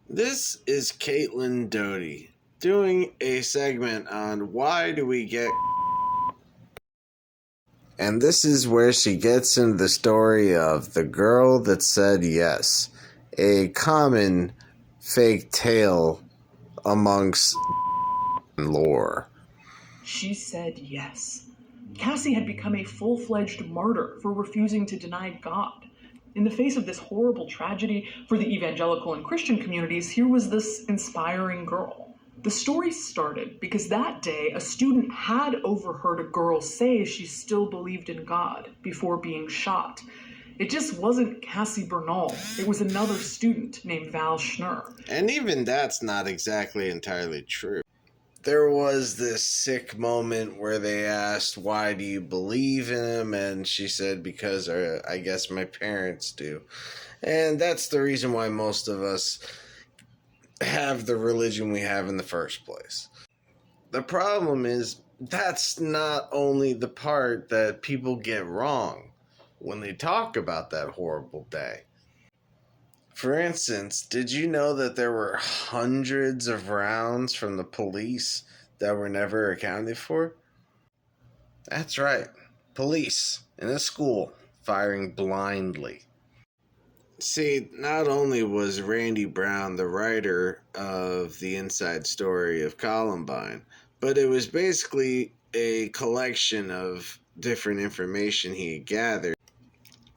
This is Caitlin Doty doing a segment on why do we get. And this is where she gets into the story of the girl that said yes, a common fake tale amongst lore. She said yes. Cassie had become a full-fledged martyr for refusing to deny God. In the face of this horrible tragedy for the evangelical and Christian communities, here was this inspiring girl. The story started because that day a student had overheard a girl say she still believed in God before being shot. It just wasn't Cassie Bernal. It was another student named Val Schnur. And even that's not exactly entirely true. There was this sick moment where they asked, why do you believe in him? And she said, because I guess my parents do. And that's the reason why most of us have the religion we have in the first place. The problem is, that's not only the part that people get wrong when they talk about that horrible day. For instance, did you know that there were hundreds of rounds from the police that were never accounted for? That's right, police in a school firing blindly. See, not only was Randy Brown the writer of the inside story of Columbine, but it was basically a collection of different information he had gathered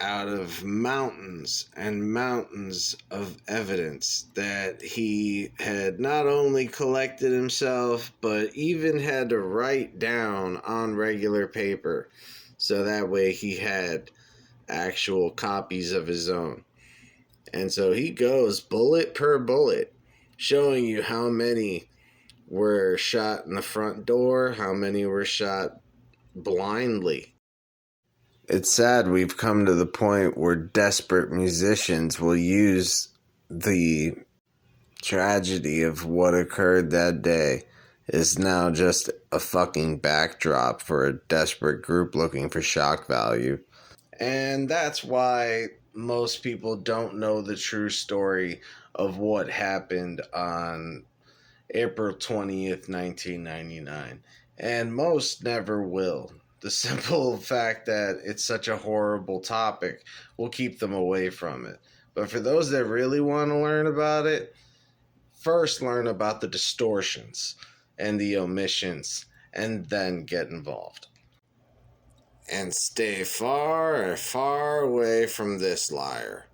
out of mountains and mountains of evidence that he had not only collected himself, but even had to write down on regular paper, so that way he had actual copies of his own. And so he goes bullet per bullet, showing you how many were shot in the front door, how many were shot blindly. It's sad we've come to the point where desperate musicians will use the tragedy of what occurred that day is now just a fucking backdrop for a desperate group looking for shock value. And that's why most people don't know the true story of what happened on April 20th, 1999. And most never will. The simple fact that it's such a horrible topic will keep them away from it. But for those that really want to learn about it, first learn about the distortions and the omissions, and then get involved. And stay far, far away from this liar.